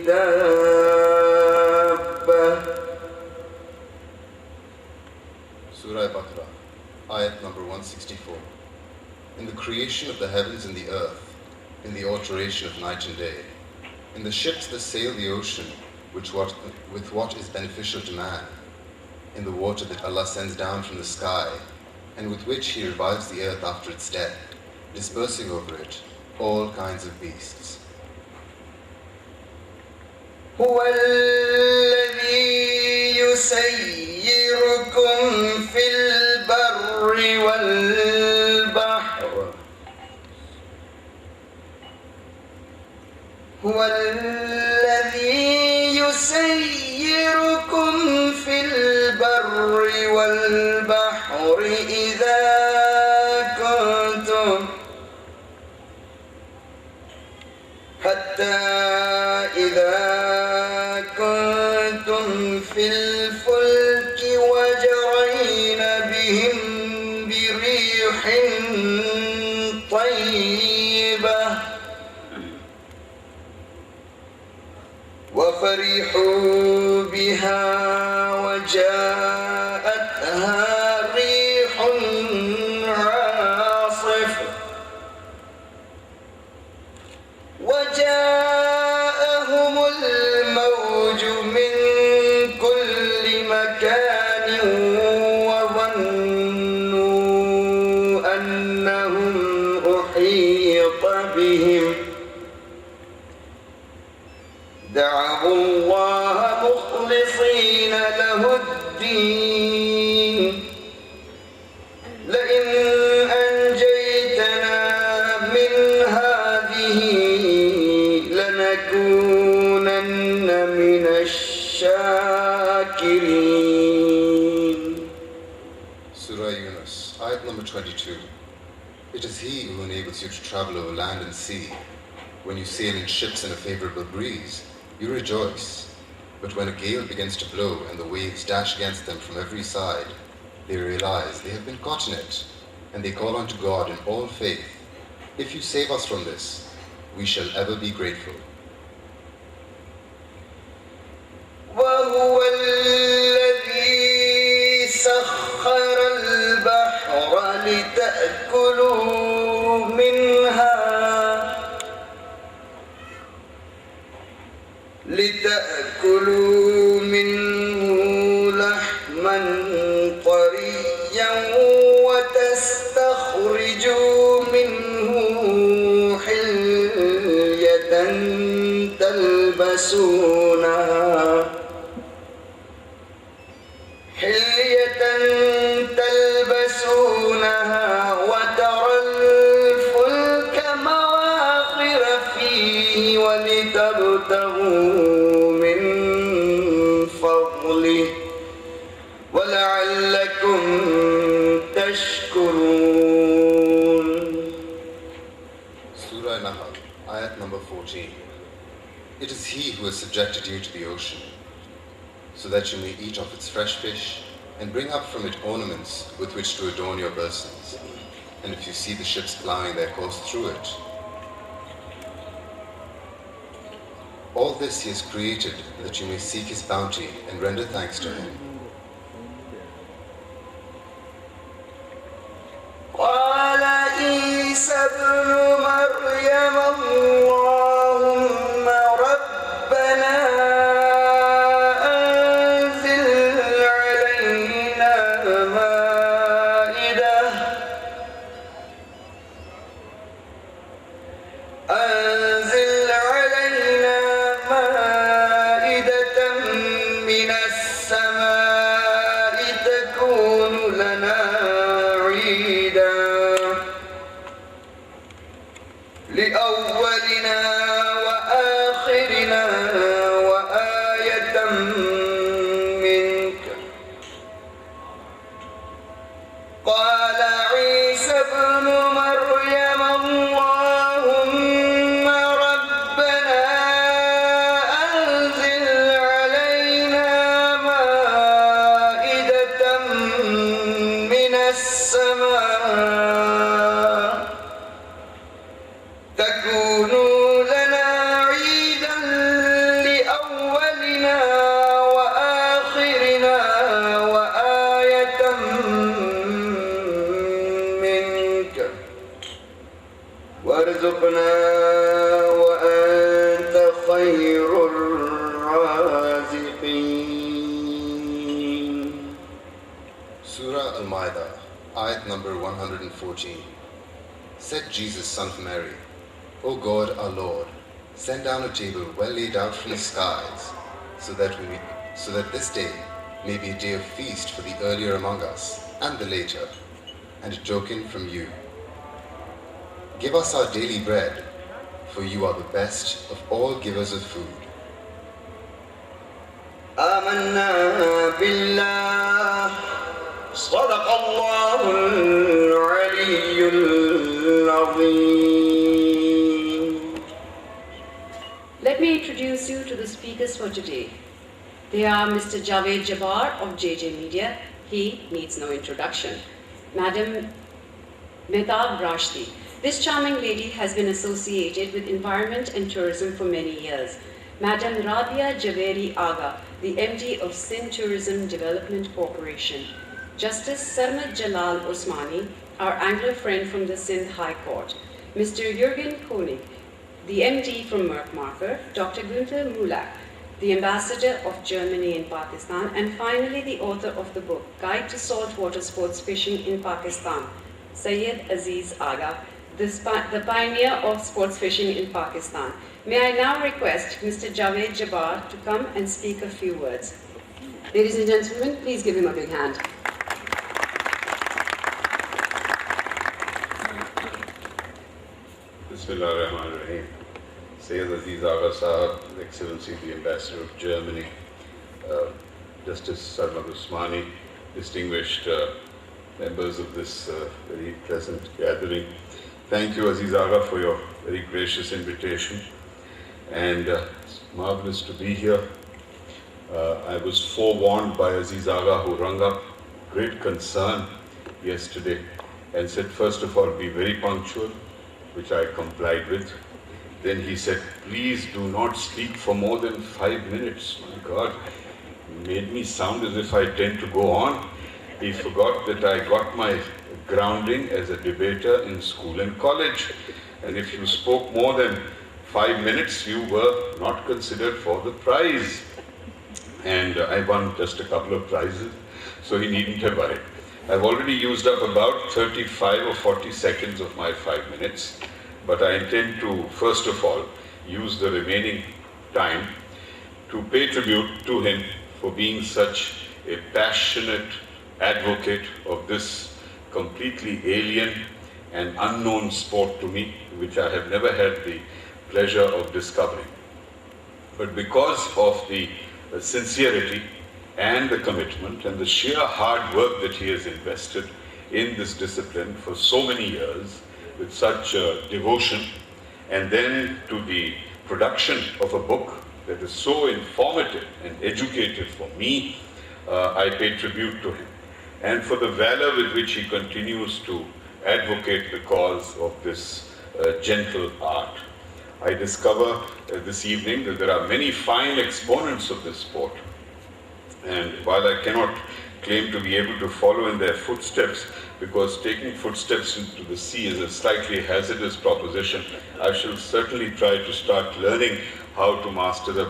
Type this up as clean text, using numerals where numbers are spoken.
دابة. Surah Baqarah, ayat number 164. In the creation of the heavens and the earth, in the alteration of night and day, in the ships that sail the ocean, with what is beneficial to man, in the water that Allah sends down from the sky, and with which He revives the earth after its death, dispersing over it all kinds of beasts. هو الذي يسيركم في البر والبحر. هو الذي يسيركم في البر والبحر إذا كنتم في الفلك وجرين بهم بريح طيبة وفرحوا بها وجاءتها ريح عاصف وجاءهم الموج من كل مكان وظنوا أنهم أحيط بهم دعوا الله مخلصين له الدين لئن أنجيتنا من هذه لنكونن من الشاكرين. Surah Yunus, ayat number 22. It is He who enables you to travel over land and sea. When you sail in ships in a favorable breeze, you rejoice. But when a gale begins to blow and the waves dash against them from every side, they realize they have been caught in it, and they call unto God in all faith, if you save us from this, we shall ever be grateful. وهو الذي سخر البحر لتأكلوا منه لحما طريا وتستخرجوا منه حلية تلبسونها وترى الفلك مواخر فيه ولتبتغوا من فضله ولعلكم تشكرون. Surah Nahl, ayat number 14. It is He who has subjected you to the ocean, so that you may eat of its fresh fish and bring up from it ornaments with which to adorn your persons. And if you see the ships ploughing their course through it, all this He has created that you may seek His bounty and render thanks to Him. قال عيسى ابن مريم اللهم ربنا أنزل علينا مائدة من السماء G. Said Jesus, son of Mary, O God, our Lord, send down a table well laid out from the skies, so that this day may be a day of feast for the earlier among us and the later, and a token from you. Give us our daily bread, for you are the best of all givers of food. آمنا بالله صدق الله العلي العظيم. Let me introduce you to the speakers for today. They are Mr. Javed Jabbar of JJ Media. He needs no introduction. Madam Mehtab Rashdi. This charming lady has been associated with environment and tourism for many years. Madam Rabia Javeri Agha, the MD of Sindh Tourism Development Corporation. Justice Sarmad Jalal Osmani, our Anglo friend from the Sindh High Court. Mr. Jürgen Koenig, the MD from Merck Marker. Dr. Günther Mulak, the Ambassador of Germany in Pakistan. And finally, the author of the book, Guide to Saltwater Sports Fishing in Pakistan, Syed Aziz Agha, the pioneer of sports fishing in Pakistan. May I now request Mr. Javed Jabbar to come and speak a few words. Ladies and gentlemen, please give him a big hand. Bismillah ar-Rahman ar-Rahim. Sayyid Aziz Agha Sahab, His Excellency the Ambassador of Germany, Justice Sarmad Osmani, distinguished members of this very pleasant gathering. Thank you, Aziz Agha, for your very gracious invitation. And it's marvelous to be here. I was forewarned by Aziz Agha, who rung up great concern yesterday and said, first of all, be very punctual, which I complied with. Then he said, please do not speak for more than 5 minutes. My God, it made me sound as if I tend to go on. He forgot that I got my grounding as a debater in school and college. And if you spoke more than 5 minutes, you were not considered for the prize. And I won just a couple of prizes, so he needn't have worried. I've already used up about 35 or 40 seconds of my 5 minutes, but I intend to, first of all, use the remaining time to pay tribute to him for being such a passionate advocate of this completely alien and unknown sport to me, which I have never had the pleasure of discovering. But because of the sincerity and the commitment and the sheer hard work that he has invested in this discipline for so many years with such devotion, and then to the production of a book that is so informative and educative for me, I pay tribute to him. And for the valor with which he continues to advocate the cause of this gentle art. I discover this evening that there are many fine exponents of this sport. And while I cannot claim to be able to follow in their footsteps, because taking footsteps into the sea is a slightly hazardous proposition, I shall certainly try to start learning how to master the